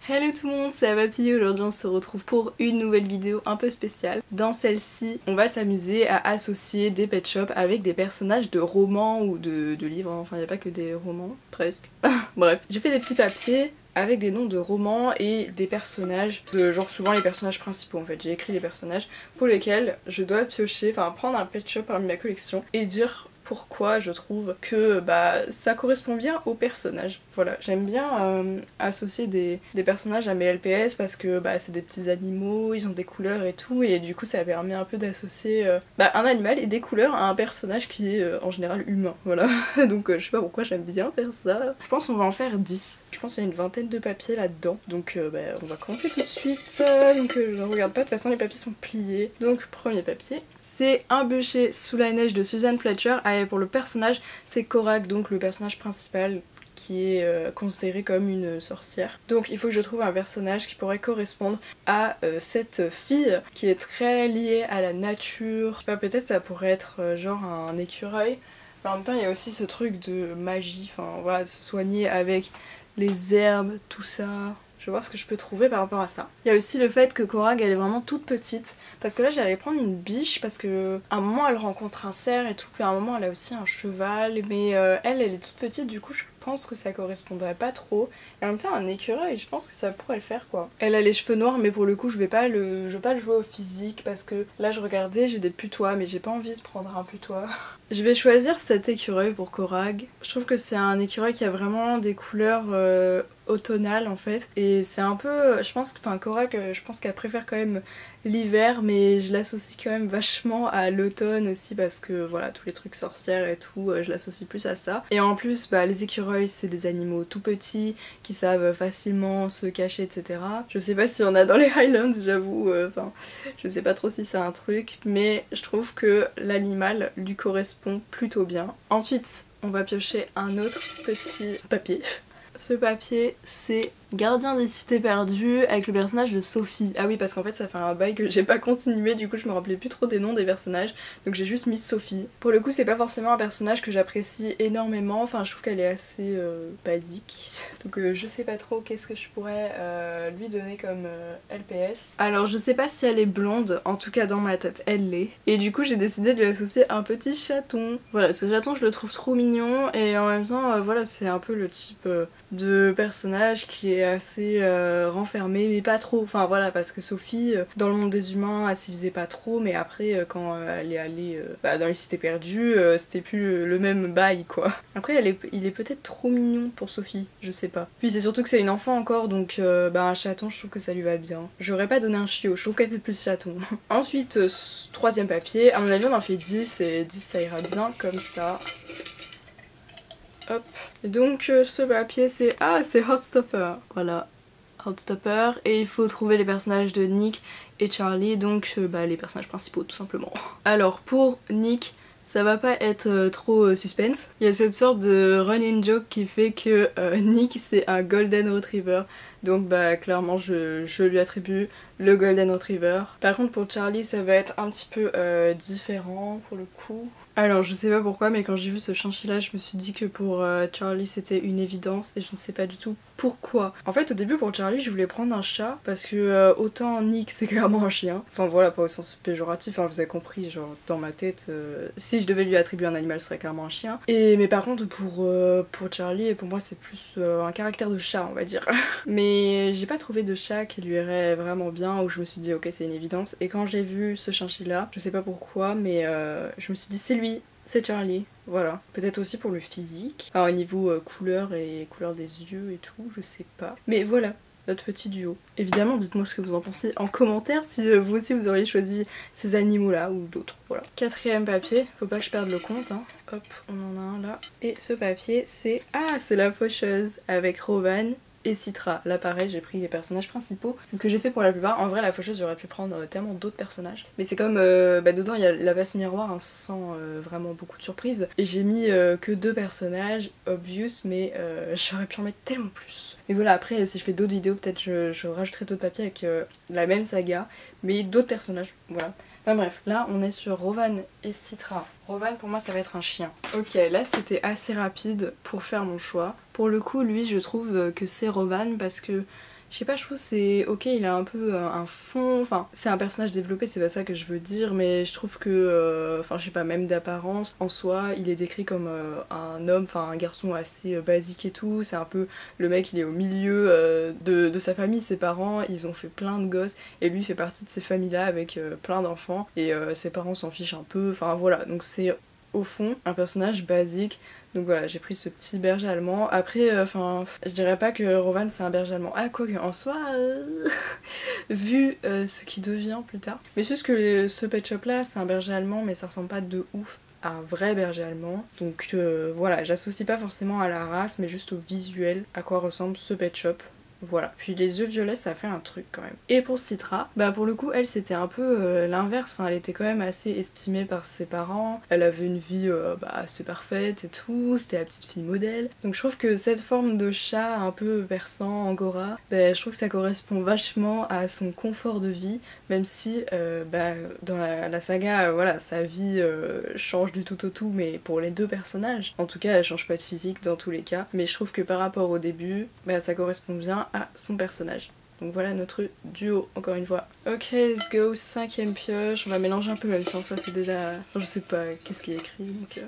Hello tout le monde, c'est Avapi. Aujourd'hui on se retrouve pour une nouvelle vidéo un peu spéciale. Dans celle-ci, on va s'amuser à associer des pet shops avec des personnages de romans ou de livres, enfin il n'y a pas que des romans, presque. Bref, j'ai fait des petits papiers avec des noms de romans et des personnages, genre souvent les personnages principaux en fait. J'ai écrit les personnages pour lesquels je dois piocher, enfin prendre un pet shop parmi ma collection et dire pourquoi je trouve que ça correspond bien aux personnages. Voilà, j'aime bien associer des personnages à mes LPS parce que c'est des petits animaux, ils ont des couleurs et tout, et du coup ça permet un peu d'associer un animal et des couleurs à un personnage qui est en général humain, voilà. Donc je sais pas pourquoi j'aime bien faire ça. Je pense qu'on va en faire 10. Je pense qu'il y a une vingtaine de papiers là-dedans, donc on va commencer tout de suite. Donc je ne regarde pas, de toute façon les papiers sont pliés. Donc premier papier, c'est Un bûcher sous la neige de Suzanne Fletcher. Et pour le personnage, c'est Korak, donc le personnage principal qui est considéré comme une sorcière. Donc il faut que je trouve un personnage qui pourrait correspondre à cette fille qui est très liée à la nature. Je sais pas, peut-être ça pourrait être genre un écureuil. Mais en même temps il y a aussi ce truc de magie, enfin voilà, de se soigner avec les herbes, tout ça. Je vais voir ce que je peux trouver par rapport à ça. Il y a aussi le fait que Korag elle est vraiment toute petite. Parce que là j'allais prendre une biche parce que à un moment elle rencontre un cerf et tout. Puis à un moment elle a aussi un cheval. Mais elle est toute petite, du coup je pense que ça correspondrait pas trop. Et en même temps un écureuil, je pense que ça pourrait le faire quoi. Elle a les cheveux noirs mais pour le coup je vais pas le jouer au physique. Parce que là je regardais, j'ai des putois mais j'ai pas envie de prendre un putois. Je vais choisir cet écureuil pour Korag. Je trouve que c'est un écureuil qui a vraiment des couleurs automnales en fait. Et c'est un peu, je pense que, enfin Korag, je pense qu'elle préfère quand même l'hiver, mais je l'associe quand même vachement à l'automne aussi parce que voilà, tous les trucs sorcières et tout, je l'associe plus à ça. Et en plus, les écureuils c'est des animaux tout petits qui savent facilement se cacher, etc. Je sais pas si on a dans les Highlands, j'avoue, enfin, je sais pas trop si c'est un truc, mais je trouve que l'animal lui correspond plutôt bien. Ensuite, on va piocher un autre petit papier. Ce papier, c'est Gardien des cités perdues avec le personnage de Sophie. Ah oui, parce qu'en fait ça fait un bail que j'ai pas continué, du coup je me rappelais plus trop des noms des personnages, donc j'ai juste mis Sophie. Pour le coup c'est pas forcément un personnage que j'apprécie énormément, enfin je trouve qu'elle est assez basique. Donc je sais pas trop qu'est-ce que je pourrais lui donner comme LPS. Alors je sais pas si elle est blonde, en tout cas dans ma tête elle l'est. Et du coup j'ai décidé de lui associer un petit chaton. Voilà, ce chaton je le trouve trop mignon et en même temps voilà, c'est un peu le type de personnage qui est assez renfermé mais pas trop, enfin voilà, parce que Sophie dans le monde des humains elle s'y faisait pas trop, mais après quand elle est allée dans les cités perdues c'était plus le même bail quoi. Après il est peut-être trop mignon pour Sophie, je sais pas. Puis c'est surtout que c'est une enfant encore, donc un chaton je trouve que ça lui va bien. J'aurais pas donné un chiot, je trouve qu'elle fait plus chaton. Ensuite troisième papier, à mon avis on en fait 10 et 10 ça ira bien comme ça. Hop. Et donc ce papier c'est Heartstopper. Voilà, Heartstopper. Et il faut trouver les personnages de Nick et Charlie, donc les personnages principaux tout simplement. Alors pour Nick, ça va pas être trop suspense. Il y a cette sorte de running joke qui fait que Nick c'est un golden retriever. Donc clairement je lui attribue le golden retriever. Par contre pour Charlie ça va être un petit peu différent pour le coup. Alors je sais pas pourquoi, mais quand j'ai vu ce chinchilla je me suis dit que pour Charlie c'était une évidence et je ne sais pas du tout pourquoi. En fait au début pour Charlie je voulais prendre un chat parce que autant Nick c'est clairement un chien. Enfin voilà, pas au sens péjoratif, vous avez compris, genre dans ma tête si je devais lui attribuer un animal ce serait clairement un chien. Mais par contre pour Charlie, et pour moi c'est plus un caractère de chat on va dire. Mais j'ai pas trouvé de chat qui lui irait vraiment bien, où je me suis dit ok c'est une évidence. Et quand j'ai vu ce chinchilla, je sais pas pourquoi, mais je me suis dit c'est lui, c'est Charlie. Voilà. Peut-être aussi pour le physique, enfin, au niveau couleur et couleur des yeux et tout, je sais pas. Mais voilà, notre petit duo. Évidemment dites-moi ce que vous en pensez en commentaire, si vous aussi vous auriez choisi ces animaux là ou d'autres. Voilà. Quatrième papier, faut pas que je perde le compte hein. Hop, on en a un là. Et ce papier c'est c'est la faucheuse avec Rowan et Citra. Là pareil j'ai pris les personnages principaux, c'est ce que j'ai fait pour la plupart. En vrai la faucheuse j'aurais pu prendre tellement d'autres personnages, mais c'est comme dedans il y a la vase miroir hein, sans vraiment beaucoup de surprises, et j'ai mis que 2 personnages obvious, mais j'aurais pu en mettre tellement plus. Mais voilà, après si je fais d'autres vidéos peut-être je rajouterai d'autres papiers avec la même saga mais d'autres personnages, voilà. Enfin bref, là on est sur Rowan et Citra. Rowan pour moi ça va être un chien. Ok, là c'était assez rapide pour faire mon choix. Pour le coup lui je trouve que c'est Rowan parce que je sais pas, je trouve c'est ok, il a un peu un fond, enfin c'est un personnage développé, c'est pas ça que je veux dire, mais je trouve que, enfin je sais pas, même d'apparence, en soi, il est décrit comme un homme, enfin un garçon assez basique et tout, c'est un peu le mec, il est au milieu de sa famille, ses parents, ils ont fait plein de gosses, et lui fait partie de ces familles-là avec plein d'enfants, et ses parents s'en fichent un peu, enfin voilà, donc c'est au fond un personnage basique. Donc voilà, j'ai pris ce petit berger allemand. Après, enfin, je dirais pas que Rowan c'est un berger allemand. Ah, quoi que, en soi, vu ce qui devient plus tard. Mais c'est juste que ce pet shop là, c'est un berger allemand, mais ça ressemble pas de ouf à un vrai berger allemand. Donc voilà, j'associe pas forcément à la race, mais juste au visuel, à quoi ressemble ce pet shop. Voilà. Puis les yeux violets, ça fait un truc quand même. Et pour Citra, bah pour le coup, elle c'était un peu l'inverse. Enfin, elle était quand même assez estimée par ses parents. Elle avait une vie assez parfaite et tout. C'était la petite fille modèle. Donc je trouve que cette forme de chat un peu persan, angora, bah, je trouve que ça correspond vachement à son confort de vie. Même si dans la saga, voilà, sa vie change du tout au tout, mais pour les deux personnages. En tout cas, elle change pas de physique dans tous les cas. Mais je trouve que par rapport au début, bah, ça correspond bien à son personnage. Donc voilà notre duo, encore une fois. Ok, let's go, 5ème pioche. On va mélanger un peu, même si en soi c'est déjà... Enfin, je sais pas qu'est-ce qui est écrit, donc...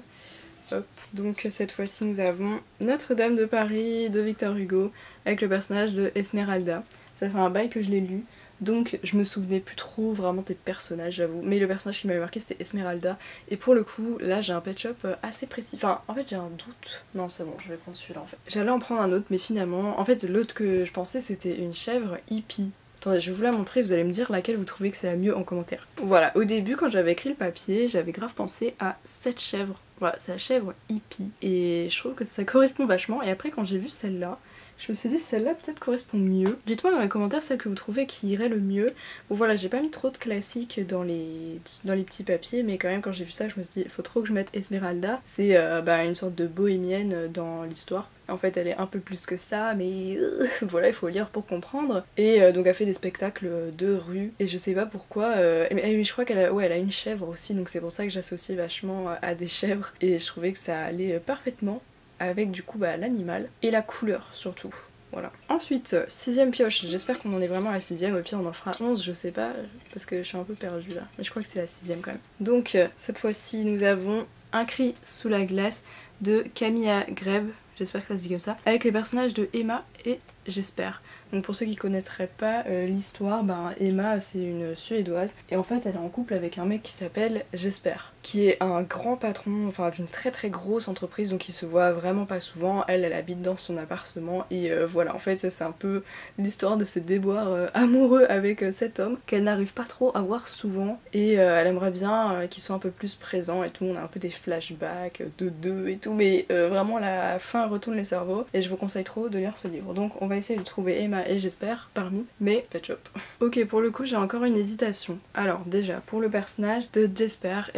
Hop. Donc cette fois-ci nous avons Notre-Dame de Paris de Victor Hugo avec le personnage de Esmeralda. Ça fait un bail que je l'ai lu, donc je me souvenais plus trop vraiment des personnages, j'avoue. Mais le personnage qui m'avait marqué c'était Esmeralda. Et pour le coup, là j'ai un pet shop assez précis. Enfin, en fait j'ai un doute. Non c'est bon, je vais prendre celui-là en fait. J'allais en prendre un autre, mais finalement... En fait l'autre que je pensais c'était une chèvre hippie. Attendez, je vais vous la montrer, vous allez me dire laquelle vous trouvez que c'est la mieux en commentaire. Voilà, au début quand j'avais écrit le papier, j'avais grave pensé à cette chèvre. Voilà, c'est la chèvre hippie. Et je trouve que ça correspond vachement. Et après quand j'ai vu celle-là, je me suis dit celle-là peut-être correspond mieux. Dites-moi dans les commentaires celle que vous trouvez qui irait le mieux. Bon voilà, j'ai pas mis trop de classiques dans les petits papiers, mais quand même quand j'ai vu ça je me suis dit il faut trop que je mette Esmeralda. C'est une sorte de bohémienne dans l'histoire. En fait elle est un peu plus que ça, mais voilà, il faut lire pour comprendre. Et donc elle fait des spectacles de rue, et je sais pas pourquoi, mais je crois elle a une chèvre aussi, donc c'est pour ça que j'associe vachement à des chèvres. Et je trouvais que ça allait parfaitement avec du coup l'animal et la couleur surtout. Voilà. Ensuite, 6ème pioche, j'espère qu'on en est vraiment à la 6ème, au pire on en fera 11, je sais pas, parce que je suis un peu perdue là, mais je crois que c'est la 6ème quand même. Donc cette fois-ci nous avons Un cri sous la glace de Camilla Grebe, j'espère que ça se dit comme ça, avec les personnages de Emma et J'espère. Donc pour ceux qui connaîtraient pas l'histoire, Emma c'est une Suédoise et en fait elle est en couple avec un mec qui s'appelle J'espère, qui est un grand patron, enfin d'une très très grosse entreprise, donc il se voit vraiment pas souvent. Elle habite dans son appartement et voilà, en fait c'est un peu l'histoire de ses déboires amoureux avec cet homme qu'elle n'arrive pas trop à voir souvent, et elle aimerait bien qu'il soit un peu plus présent et tout. On a un peu des flashbacks de deux et tout, mais vraiment la fin retourne les cerveaux et je vous conseille trop de lire ce livre. Donc on va essayer de trouver Emma et J'espère parmi mes pet shop. Ok, pour le coup j'ai encore une hésitation. Alors déjà pour le personnage de J'espère,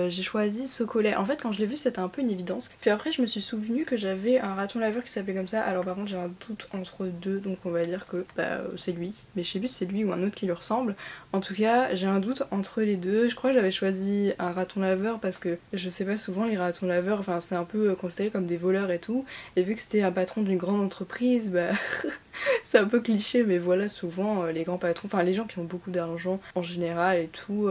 j'ai choisi ce collet. En fait quand je l'ai vu c'était un peu une évidence, puis après je me suis souvenu que j'avais un raton laveur qui s'appelait comme ça. Alors par contre j'ai un doute entre deux, donc on va dire que c'est lui, mais je sais plus si c'est lui ou un autre qui lui ressemble. En tout cas j'ai un doute entre les deux. Je crois que j'avais choisi un raton laveur parce que je sais pas, souvent les ratons laveurs, enfin c'est un peu considéré comme des voleurs et tout, et vu que c'était un patron d'une grande entreprise, c'est un peu cliché, mais voilà, souvent les grands patrons, enfin les gens qui ont beaucoup d'argent en général et tout,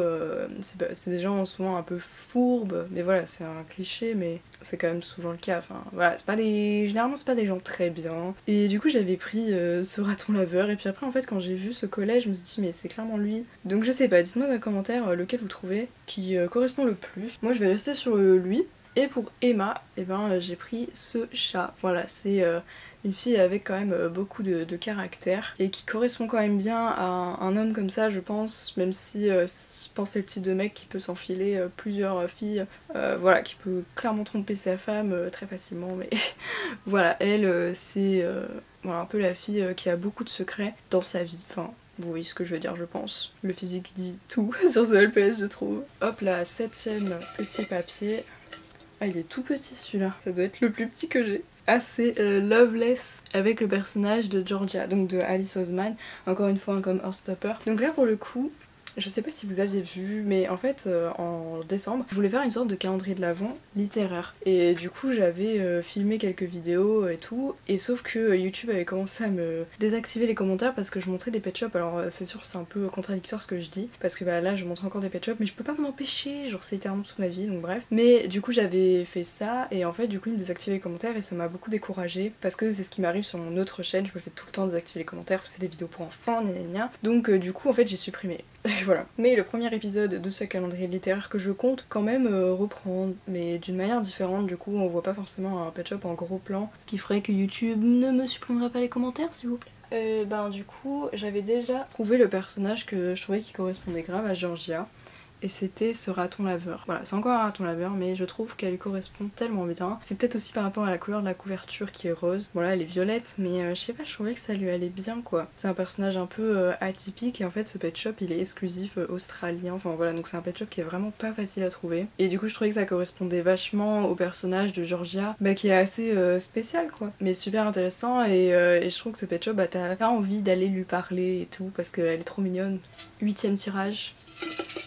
c'est des gens souvent un peu fourbes, mais voilà, c'est un cliché, mais c'est quand même souvent le cas. Enfin voilà, généralement c'est pas des gens très bien. Et du coup j'avais pris ce raton laveur, et puis après en fait quand j'ai vu ce collet je me suis dit mais c'est clairement lui. Donc je sais pas, dites-moi dans les commentaires lequel vous trouvez qui correspond le plus. Moi je vais rester sur lui. Et pour Emma, j'ai pris ce chat. Voilà, c'est une fille avec quand même beaucoup de caractère et qui correspond quand même bien à un homme comme ça, je pense, même si je pense c'est le type de mec qui peut s'enfiler plusieurs filles, voilà, qui peut clairement tromper sa femme très facilement, mais voilà, elle c'est voilà, un peu la fille qui a beaucoup de secrets dans sa vie. Enfin, vous voyez ce que je veux dire, je pense. Le physique dit tout sur ce LPS, je trouve. Hop là, 7ème petit papier. Ah, il est tout petit celui-là, ça doit être le plus petit que j'ai. Ah, c'est Loveless avec le personnage de Georgia, donc de Alice Oseman, encore une fois comme Heartstopper. Donc là pour le coup, Je sais pas si vous aviez vu, mais en fait en décembre, je voulais faire une sorte de calendrier de l'Avent littéraire. Et du coup j'avais filmé quelques vidéos et tout, et sauf que YouTube avait commencé à me désactiver les commentaires parce que je montrais des pet shops. Alors c'est sûr c'est un peu contradictoire ce que je dis, parce que bah là je montre encore des pet shops, mais je peux pas m'en empêcher, genre c'est littéralement toute ma vie, donc bref. Mais du coup j'avais fait ça, et en fait du coup il me désactivait les commentaires et ça m'a beaucoup découragée, parce que c'est ce qui m'arrive sur mon autre chaîne, je me fais tout le temps désactiver les commentaires, c'est des vidéos pour enfants, gna gna gna. Donc du coup en fait j'ai supprimé. Voilà. Mais le premier épisode de ce calendrier littéraire que je compte quand même reprendre, mais d'une manière différente, du coup on voit pas forcément un pet shop en gros plan, ce qui ferait que YouTube ne me supprimera pas les commentaires s'il vous plaît. Du coup j'avais déjà trouvé le personnage que je trouvais qui correspondait grave à Georgia. Et c'était ce raton laveur. Voilà, c'est encore un raton laveur, mais je trouve qu'elle correspond tellement bien. C'est peut-être aussi par rapport à la couleur de la couverture qui est rose. Bon là elle est violette, mais je sais pas, je trouvais que ça lui allait bien quoi. C'est un personnage un peu atypique, et en fait ce pet shop il est exclusif australien. Enfin voilà, donc c'est un pet shop qui est vraiment pas facile à trouver. Et du coup je trouvais que ça correspondait vachement au personnage de Georgia, bah qui est assez spécial quoi. Mais super intéressant, et je trouve que ce pet shop, bah t'as pas envie d'aller lui parler et tout, parce qu'elle est trop mignonne. 8e tirage.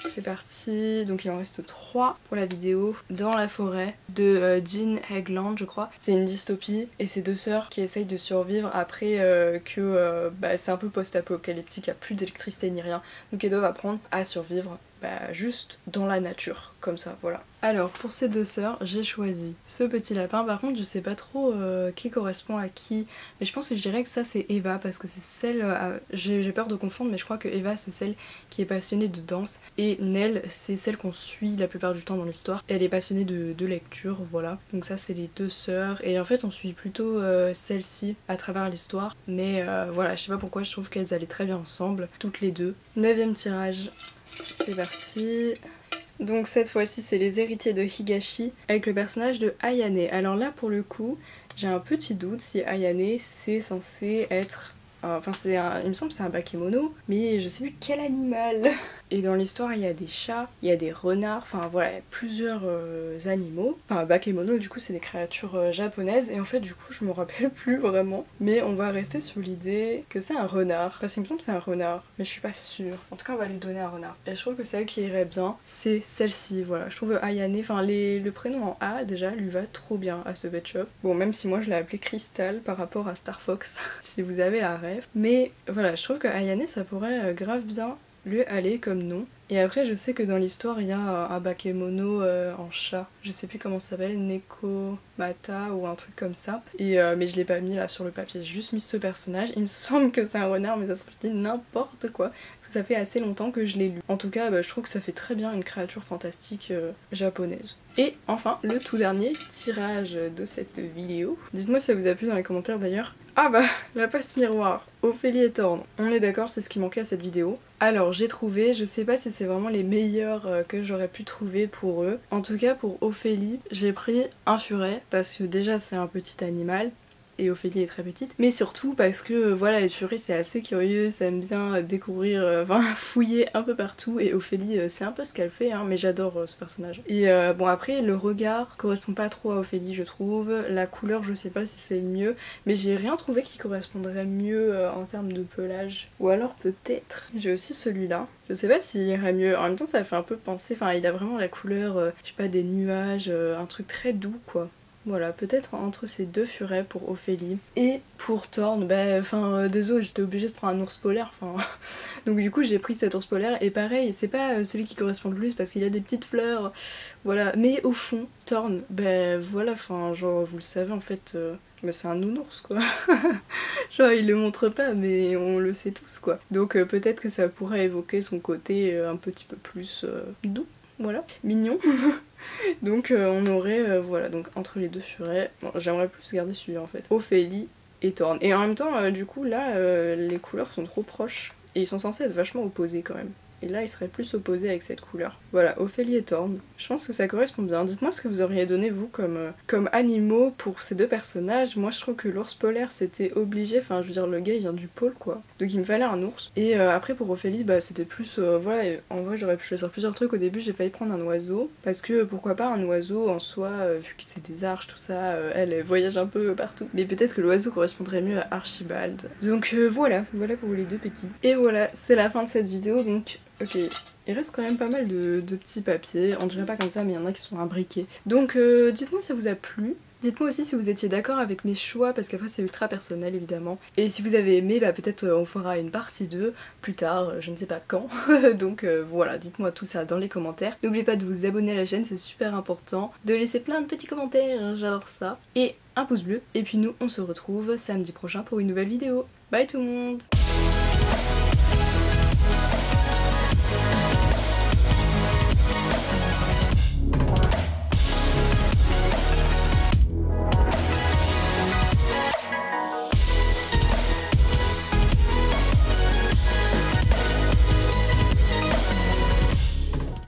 C'est parti, donc il en reste 3 pour la vidéo. Dans la forêt de Jean Hegland je crois. C'est une dystopie et c'est deux sœurs qui essayent de survivre après que c'est un peu post-apocalyptique, il n'y a plus d'électricité ni rien. Donc elles doivent apprendre à survivre juste dans la nature, comme ça, voilà. Alors pour ces deux sœurs, j'ai choisi ce petit lapin. Par contre je sais pas trop qui correspond à qui, mais je pense que je dirais que ça c'est Eva, parce que c'est celle, j'ai peur de confondre, mais je crois que Eva c'est celle qui est passionnée de danse, et Nell c'est celle qu'on suit la plupart du temps dans l'histoire. Elle est passionnée de lecture, voilà. Donc ça c'est les deux sœurs, et en fait on suit plutôt celle-ci à travers l'histoire, mais voilà, je sais pas pourquoi je trouve qu'elles allaient très bien ensemble, toutes les deux. 9e tirage. C'est parti. Donc cette fois-ci c'est les héritiers de Higashi avec le personnage de Ayane. Alors là pour le coup j'ai un petit doute si Ayane c'est censé être... Enfin il me semble que c'est un bakemono, mais je sais plus quel animal. Et dans l'histoire il y a des chats, il y a des renards, enfin voilà, il y a plusieurs animaux. Enfin bakemono du coup c'est des créatures japonaises, et en fait du coup je me rappelle plus vraiment. Mais on va rester sur l'idée que c'est un renard, parce qu'il me semble que c'est un renard, mais je suis pas sûre. En tout cas on va lui donner un renard. Et je trouve que celle qui irait bien c'est celle-ci, voilà. Je trouve Ayane, enfin le prénom en A déjà lui va trop bien à ce pet shop. Bon même si moi je l'ai appelé Crystal par rapport à Star Fox, si vous avez la ref. Mais voilà, je trouve que Ayane ça pourrait grave bien lui aller comme nom. Et après je sais que dans l'histoire il y a un bakemono en chat, je sais plus comment ça s'appelle, Nekomata ou un truc comme ça, et mais je l'ai pas mis là sur le papier, j'ai juste mis ce personnage. Il me semble que c'est un renard, mais ça se dit n'importe quoi parce que ça fait assez longtemps que je l'ai lu. En tout cas je trouve que ça fait très bien une créature fantastique japonaise. Et enfin le tout dernier tirage de cette vidéo. Dites-moi si ça vous a plu dans les commentaires d'ailleurs. Ah bah la passe miroir, Ophélie et Thorn. On est d'accord, c'est ce qui manquait à cette vidéo. Alors j'ai trouvé, je sais pas si c'est vraiment les meilleurs que j'aurais pu trouver pour eux. En tout cas pour Ophélie, j'ai pris un furet parce que déjà c'est un petit animal. Et Ophélie est très petite, mais surtout parce que voilà, les furets c'est assez curieux, ça aime bien découvrir, fouiller un peu partout, et Ophélie c'est un peu ce qu'elle fait, hein, mais j'adore ce personnage. Et bon après le regard correspond pas trop à Ophélie je trouve, la couleur je sais pas si c'est le mieux, mais j'ai rien trouvé qui correspondrait mieux en termes de pelage. Ou alors peut-être, j'ai aussi celui-là. Je sais pas s'il irait mieux, en même temps ça fait un peu penser, enfin il a vraiment la couleur, je sais pas, des nuages, un truc très doux quoi. Voilà, peut-être entre ces deux furets pour Ophélie. Et pour Thorn, désolé, j'étais obligée de prendre un ours polaire, donc du coup j'ai pris cet ours polaire, et pareil, c'est pas celui qui correspond le plus parce qu'il a des petites fleurs, voilà. Mais au fond, Thorn, voilà, genre vous le savez en fait, c'est un nounours quoi. Genre il le montre pas mais on le sait tous quoi. Donc peut-être que ça pourrait évoquer son côté un petit peu plus doux, voilà, mignon. Donc on aurait, voilà, donc entre les deux furets, bon, j'aimerais plus garder celui-là en fait, Ophélie et Thorn. Et en même temps, du coup là, les couleurs sont trop proches, et ils sont censés être vachement opposés quand même. Et là, il serait plus opposé avec cette couleur. Voilà, Ophélie et Thorn. Je pense que ça correspond bien. Dites-moi ce que vous auriez donné, vous, comme animaux pour ces deux personnages. Moi, je trouve que l'ours polaire, c'était obligé. Enfin, je veux dire, le gars, il vient du pôle, quoi. Donc, il me fallait un ours. Et après, pour Ophélie, c'était plus... voilà, en vrai, j'aurais pu choisir plusieurs trucs. Au début, j'ai failli prendre un oiseau. Parce que, pourquoi pas, un oiseau, en soi, vu que c'est des arches, tout ça, elle voyage un peu partout. Mais peut-être que l'oiseau correspondrait mieux à Archibald. Donc, voilà pour les deux petits. Et voilà, c'est la fin de cette vidéo, donc... Ok, il reste quand même pas mal de petits papiers, on dirait pas comme ça mais il y en a qui sont imbriqués. Donc dites-moi si ça vous a plu. Dites-moi aussi si vous étiez d'accord avec mes choix parce qu'après c'est ultra personnel évidemment. Et si vous avez aimé, bah peut-être on fera une partie 2 plus tard, je ne sais pas quand. Donc voilà, dites-moi tout ça dans les commentaires. N'oubliez pas de vous abonner à la chaîne, c'est super important. De laisser plein de petits commentaires, j'adore ça. Et un pouce bleu. Et puis nous on se retrouve samedi prochain pour une nouvelle vidéo. Bye tout le monde!